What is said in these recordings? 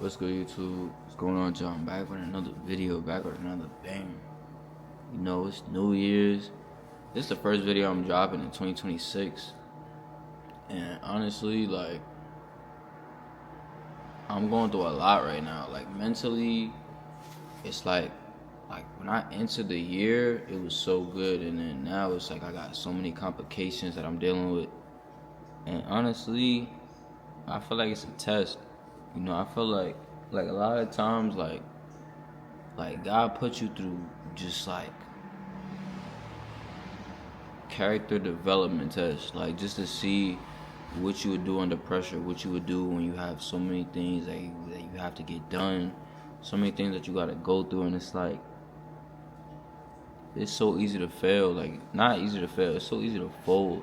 What's good, YouTube? What's going on, John? I'm back with another video, back with another bang. You know, it's New Year's. This is the first video I'm dropping in 2026. And honestly, I'm going through a lot right now. Mentally, it's like when I entered the year, it was so good. And then now it's like I got so many complications that I'm dealing with. And honestly, I feel like it's a test. You know, I feel like a lot of times, God put you through just character development tests, just to see what you would do under pressure, what you would do when you have so many things that you have to get done, so many things that you gotta go through, and it's so easy to fail. Not easy to fail, it's so easy to fold.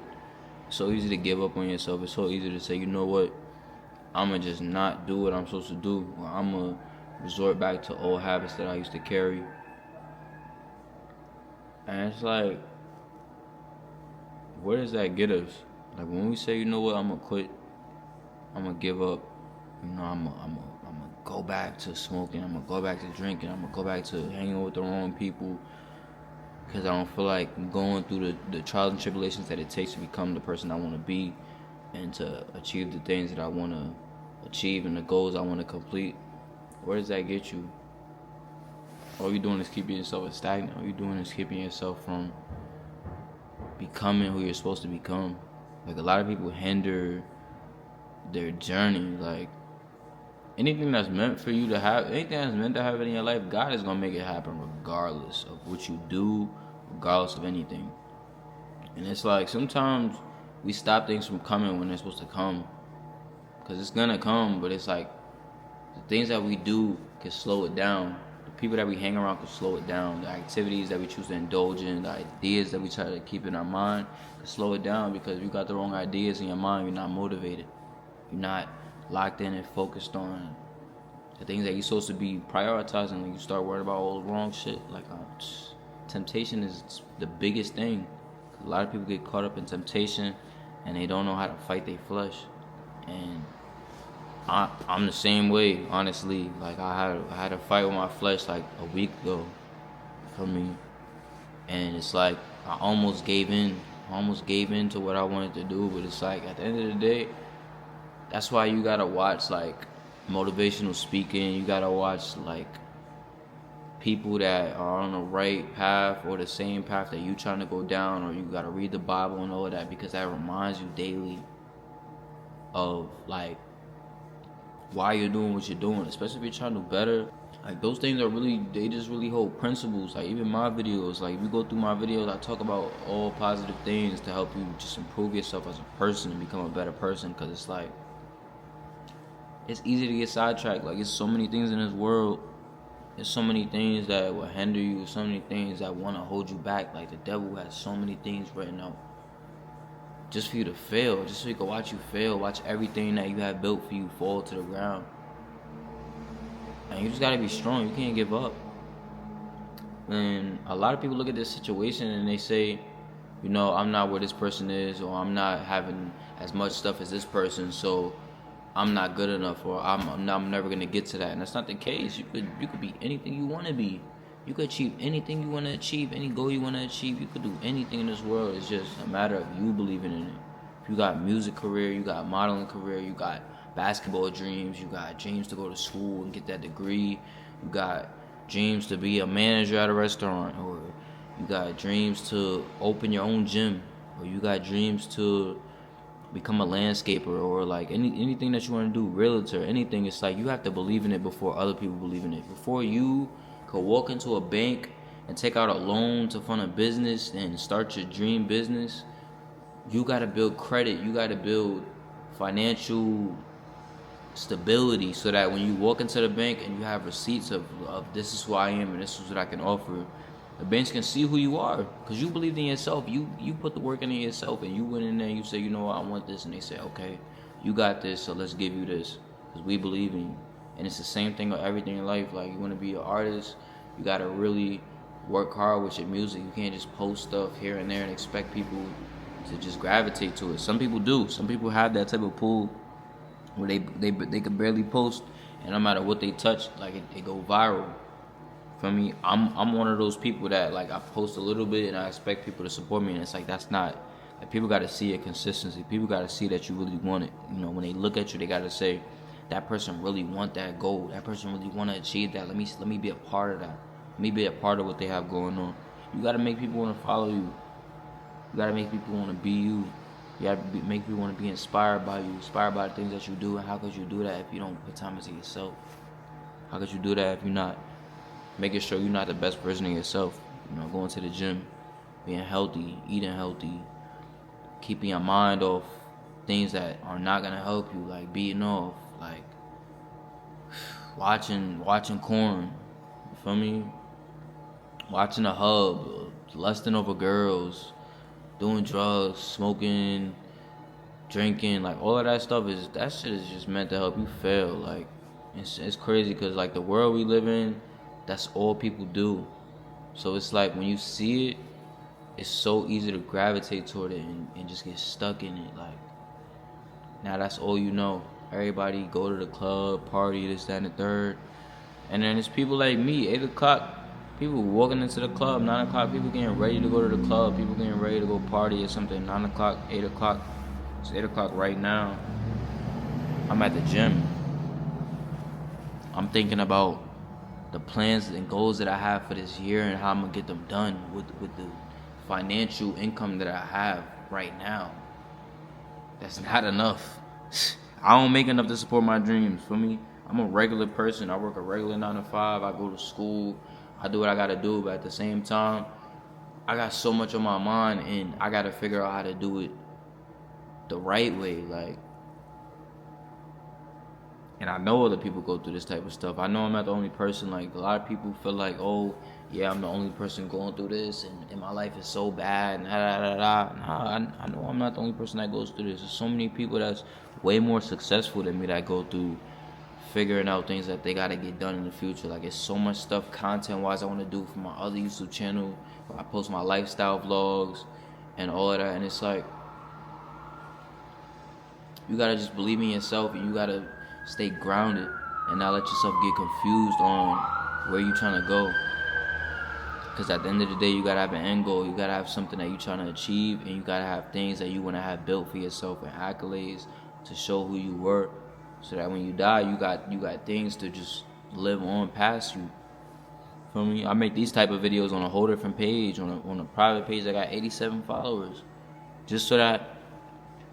It's so easy to give up on yourself. It's so easy to say, you know what, I'ma just not do what I'm supposed to do. Or I'ma resort back to old habits that I used to carry. And it's like, where does that get us? Like when we say, you know what, I'ma quit, I'ma give up, you know, I'ma go back to smoking, I'ma go back to drinking, I'ma go back to hanging with the wrong people, because I don't feel like going through the trials and tribulations that it takes to become the person I want to be and to achieve the things that I want to achieve and the goals I want to complete. Where does that get you? All you're doing is keeping yourself stagnant. All you're doing is keeping yourself from becoming who you're supposed to become. Like, a lot of people hinder their journey. Like, anything that's meant for you to have, anything that's meant to happen in your life, God is gonna make it happen regardless of what you do, regardless of anything. And it's like sometimes we stop things from coming when they're supposed to come, because it's gonna come, but it's like the things that we do can slow it down. The people that we hang around can slow it down. The activities that we choose to indulge in, the ideas that we try to keep in our mind can slow it down, because you got the wrong ideas in your mind. You're not motivated. You're not locked in and focused on the things that you're supposed to be prioritizing. Like, you start worrying about all the wrong shit. Temptation is the biggest thing. A lot of people get caught up in temptation and they don't know how to fight their flesh. And I'm the same way, honestly. Like, I had a fight with my flesh like a week ago for me, and it's like I almost gave in to what I wanted to do. But it's like, at the end of the day, that's why you gotta watch motivational speaking. You gotta watch people that are on the right path or the same path that you trying to go down, or you gotta read the Bible and all of that, because that reminds you daily of why you're doing what you're doing, especially if you're trying to do better. Like, those things are really, they just really hold principles. Like, even my videos, if you go through my videos, I talk about all positive things to help you just improve yourself as a person and become a better person. Because it's easy to get sidetracked. It's so many things in this world. There's so many things that will hinder you. So many things that want to hold you back. Like, the devil has so many things written out just for you to fail, just so he can watch you fail, watch everything that you have built for you fall to the ground. And you just gotta be strong. You can't give up. And a lot of people look at this situation and they say, you know, I'm not where this person is, or I'm not having as much stuff as this person, so I'm not good enough, or I'm never gonna get to that. And that's not the case. You could be anything you want to be. You could achieve anything you want to achieve, any goal you want to achieve. You could do anything in this world. It's just a matter of you believing in it. If you got music career, you got modeling career, you got basketball dreams, you got dreams to go to school and get that degree, you got dreams to be a manager at a restaurant, or you got dreams to open your own gym, or you got dreams to become a landscaper, or anything that you want to do, realtor, anything. It's like you have to believe in it before other people believe in it. Before you could walk into a bank and take out a loan to fund a business and start your dream business, you got to build credit. You got to build financial stability, so that when you walk into the bank and you have receipts of this is who I am and this is what I can offer, the banks can see who you are, because you believed in yourself. You put the work into yourself, and you went in there and you say, you know what, I want this, and they say, okay, you got this, so let's give you this, because we believe in you. And it's the same thing with everything in life. Like, you want to be an artist, you got to really work hard with your music. You can't just post stuff here and there and expect people to just gravitate to it. Some people do. Some people have that type of pull where they can barely post and no matter what they touch, like it go viral. For me, I'm one of those people that like I post a little bit and I expect people to support me, and it's like that's not like people got to see a consistency. People got to see that you really want it. You know, when they look at you, they got to say that person really want that goal. That person really want to achieve that. Let me be a part of that. Let me be a part of what they have going on. You got to make people want to follow you. You got to make people want to be you. You got to make people want to be inspired by you, inspired by the things that you do. And how could you do that if you don't put time into yourself? How could you do that if you're not making sure you're not the best version of yourself? You know, going to the gym, being healthy, eating healthy, keeping your mind off things that are not gonna help you, like beating off, like watching corn. You feel me? Watching a hub, lusting over girls, doing drugs, smoking, drinking, like all of that stuff that shit is just meant to help you fail. Like it's crazy because like the world we live in, that's all people do. So it's like when you see it, it's so easy to gravitate toward it and just get stuck in it. Like now that's all you know. Everybody go to the club, party, this, that, and the third. And then it's people like me, 8 o'clock, people walking into the club, 9 o'clock, people getting ready to go to the club, people getting ready to go party or something, 9 o'clock, 8 o'clock. It's 8 o'clock right now. I'm at the gym. I'm thinking about the plans and goals that I have for this year and how I'm going to get them done with the financial income that I have right now. That's not enough. I don't make enough to support my dreams. For me, I'm a regular person. I work a regular 9 to 5. I go to school. I do what I gotta do. But at the same time, I got so much on my mind, and I gotta figure out how to do it the right way. Like, and I know other people go through this type of stuff. I know I'm not the only person. Like, a lot of people feel like, oh, yeah, I'm the only person going through this, and my life is so bad, and Nah, I know I'm not the only person that goes through this. There's so many people that's way more successful than me that go through figuring out things that they gotta get done in the future. Like, it's so much stuff content-wise I want to do for my other YouTube channel. I post my lifestyle vlogs and all of that, and it's like, you gotta just believe in yourself, and you gotta stay grounded and not let yourself get confused on where you're trying to go. Because at the end of the day, you gotta have an end goal. You gotta have something that you're trying to achieve, and you gotta have things that you want to have built for yourself and accolades to show who you were, so that when you die, you got things to just live on past you. Feel me? I make these type of videos on a whole different page, on a private page that got 87 followers, just so that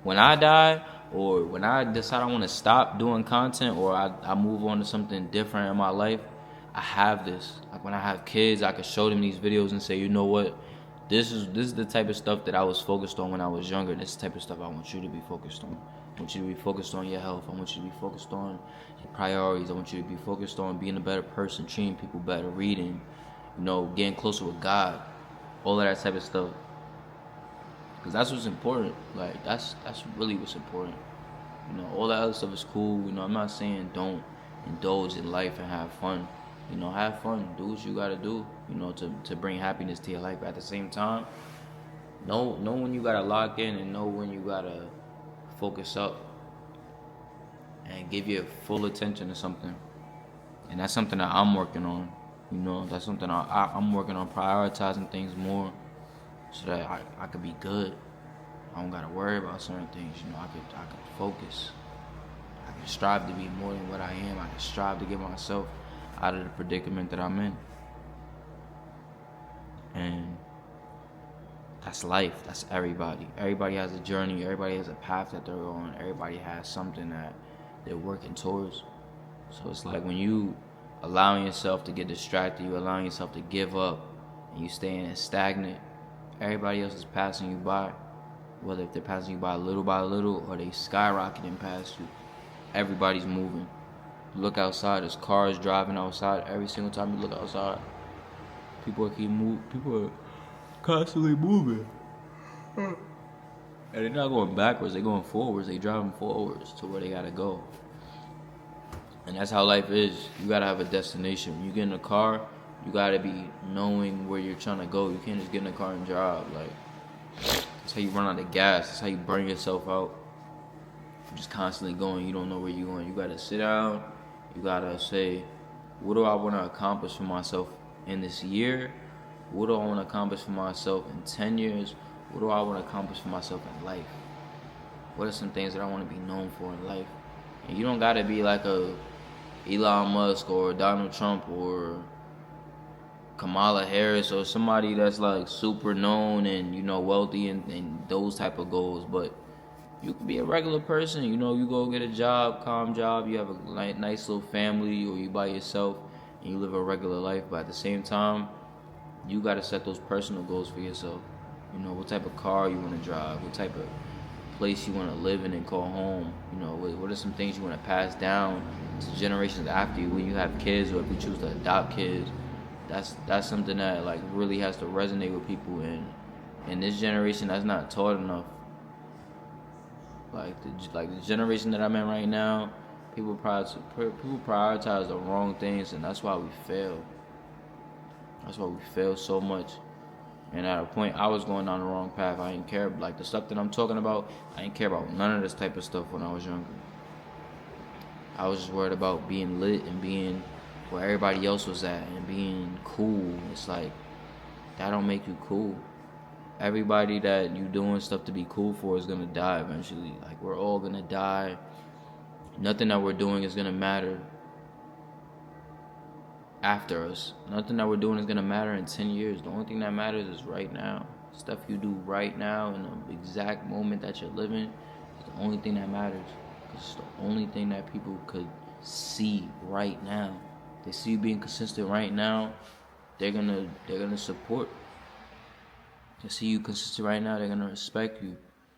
when I die, or when I decide I want to stop doing content, or I move on to something different in my life, I have this. Like when I have kids, I can show them these videos and say, you know what, this is the type of stuff that I was focused on when I was younger. This is the type of stuff I want you to be focused on. I want you to be focused on your health. I want you to be focused on your priorities. I want you to be focused on being a better person, treating people better, reading, getting closer with God, all of that type of stuff. Because that's what's important. Like, that's really what's important. All that other stuff is cool. I'm not saying don't indulge in life and have fun. Have fun. Do what you gotta do, to bring happiness to your life. But at the same time, know when you gotta lock in, and know when you gotta focus up and give your full attention to something. And that's something that I'm working on. That's something I'm working on, prioritizing things more, so that I could be good. I don't gotta worry about certain things. I could focus. I can strive to be more than what I am. I can strive to get myself out of the predicament that I'm in. And that's life. That's everybody. Everybody has a journey. Everybody has a path that they're on. Everybody has something that they're working towards. So it's like when you allowing yourself to get distracted, you allowing yourself to give up, and you staying stagnant, everybody else is passing you by. Whether if they're passing you by little, or they skyrocketing past you, everybody's moving. You look outside, there's cars driving outside. Every single time you look outside, people are constantly moving. And they're not going backwards, they're going forwards. They driving forwards to where they gotta go. And that's how life is. You gotta have a destination. When you get in a car, you gotta be knowing where you're trying to go. You can't just get in a car and drive. Like, that's how you run out of gas. That's how you burn yourself out. You're just constantly going. You don't know where you're going. You gotta sit down You gotta say, what do I want to accomplish for myself in this year? What do I want to accomplish for myself in 10 years? What do I want to accomplish for myself in life? What are some things that I want to be known for in life? And you don't gotta be like a Elon Musk or Donald Trump or Kamala Harris or somebody that's like super known and wealthy and those type of goals. But you can be a regular person. You go get a job, calm job. You have a nice little family, or you by yourself and you live a regular life. But at the same time, you got to set those personal goals for yourself. What type of car you want to drive, what type of place you want to live in and call home. What are some things you want to pass down to generations after you when you have kids, or if you choose to adopt kids. That's something that like really has to resonate with people, and in this generation that's not taught enough. Like the generation that I'm in right now, people prioritize the wrong things, and that's why we fail. That's why we fail so much. And at a point, I was going down the wrong path. I didn't care. Like the stuff that I'm talking about, I didn't care about none of this type of stuff when I was younger. I was just worried about being lit and being where everybody else was at and being cool. It's like, that don't make you cool. Everybody that you doing stuff to be cool for is gonna die eventually. Like, we're all gonna die. Nothing that we're doing is gonna matter after us. Nothing that we're doing is gonna matter in 10 years. The only thing that matters is right now. Stuff you do right now in the exact moment that you're living is the only thing that matters. It's the only thing that people could see right now. They see you being consistent right now, they're gonna support. They see you consistent right now, they're gonna respect you.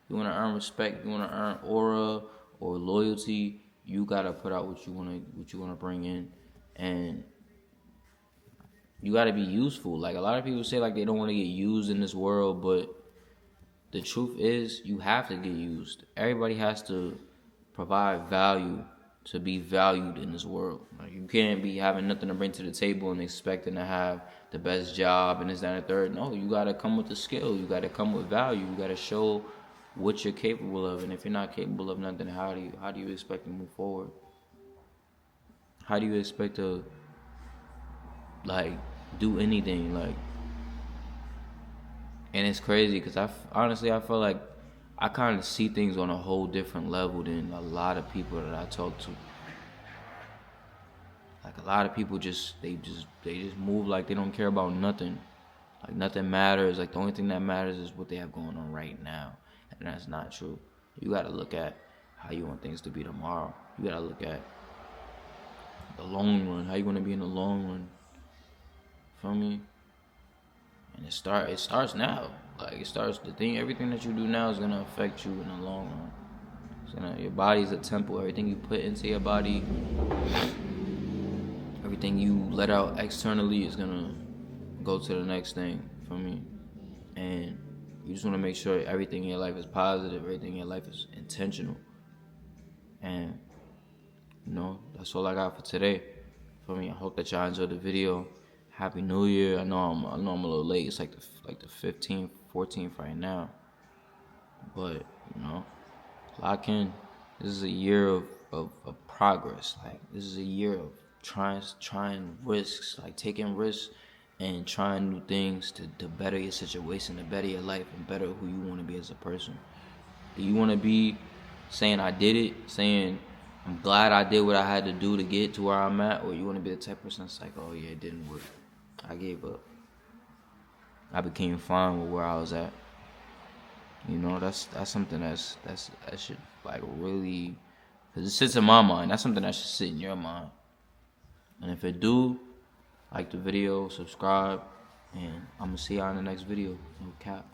You wanna earn respect, you wanna earn aura or loyalty, you gotta put out what you wanna bring in, and you gotta be useful. Like, a lot of people say like they don't want to get used in this world, but the truth is you have to get used. Everybody has to provide value to be valued in this world. Like, you can't be having nothing to bring to the table and expecting to have the best job and this, that, and the third. No, you gotta come with the skill. You gotta come with value. You gotta show what you're capable of. And if you're not capable of nothing, how do you expect to move forward? How do you expect to like do anything? Like, and it's crazy because honestly I feel like I kind of see things on a whole different level than a lot of people that I talk to. Like, a lot of people they just move like they don't care about nothing. Like, nothing matters. Like, the only thing that matters is what they have going on right now, and that's not true. You gotta look at how you want things to be tomorrow. You gotta look at the long run. How you want to be in the long run? Feel me? And it starts now. Like, everything that you do now is gonna affect you in the long run. Your body's a temple. Everything you put into your body, everything you let out externally is gonna go to the next thing. Feel me? And you just wanna make sure everything in your life is positive. Everything in your life is intentional. And that's all I got for today. Feel me? I hope that y'all enjoyed the video. Happy New Year. I know I'm a little late. It's like the 15th, 14th right now. But, lock in. This is a year of progress. Like, this is a year of trying risks, like taking risks and trying new things to better your situation, to better your life, and better who you want to be as a person. Do you want to be saying I did it, saying I'm glad I did what I had to do to get to where I'm at, or you want to be the type of person that's like, oh yeah, it didn't work, I gave up, I became fine with where I was at? That's something that should like really, because it sits in my mind. That's something that should sit in your mind. And if it do, like the video, subscribe, and I'm gonna see y'all in the next video. No cap.